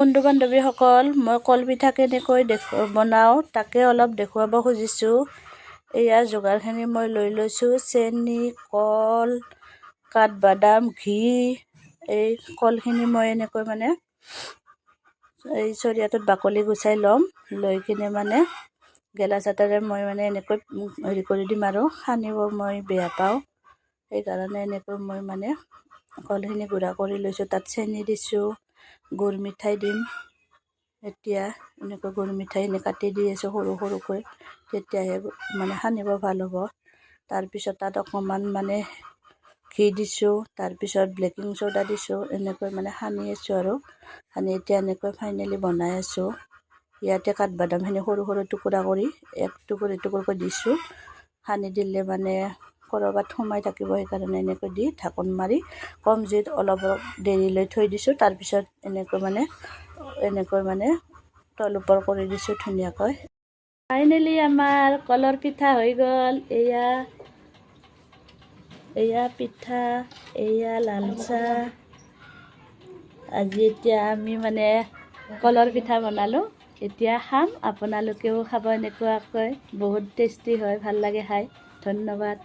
বন্ধু বান্ধৱীসকল, মই কলপিঠা কেনেকৈ বনাওঁ তাকে অলপ দেখুৱাব খুজিছোঁ। এয়া যোগাৰখিনি মই লৈ লৈছোঁ: চেনি, কল, কাঠবাদাম, ঘি। এই কলখিনি মই এনেকৈ এই চৰিয়াটোত বাকলি গুচাই ল'ম। লৈ কিনে গেলা চাটাৰে মই এনেকৈ হেৰি কৰি দিম আৰু সানিব মই বেয়া পাওঁ, সেইকাৰণে এনেকৈ মই কলখিনি গুড়া কৰি লৈছোঁ। তাত চেনি দিছোঁ, গুৰ মিঠাই দিম। এতিয়া এনেকৈ গুৰ মিঠাইখিনি কাটি দি আছোঁ সৰু সৰুকৈ, তেতিয়াহে সানিব ভাল হ'ব। তাৰপিছত তাত অকণমান ঘি দিছোঁ, তাৰপিছত বেকিং চ'ডা দিছোঁ। এনেকৈ সানি আছোঁ আৰু সানি এতিয়া এনেকৈ ফাইনেলি বনাই আছোঁ। ইয়াতে কাঠবাদামখিনি সৰু সৰু টুকুৰা কৰি এক টুকুৰকৈ দিছোঁ। সানি দিলে ক'ৰবাত সোমাই থাকিব, সেইকাৰণে এনেকৈ দি ঢাকোন মাৰি কম জুইত অলপ দেৰিলৈ থৈ দিছোঁ। তাৰপিছত এনেকৈ তল ওপৰ কৰি দিছোঁ ধুনীয়াকৈ। ফাইনেলি আমাৰ কলৰ পিঠা হৈ গ'ল। এয়া পিঠা, এয়া লাল চাহ। আজি এতিয়া আমি কলৰ পিঠা বনালোঁ, এতিয়া খাম। আপোনালোকেও খাব এনেকুৱাকৈ, বহুত টেষ্টি হয়, ভাল লাগে খাই। ধন্যবাদ।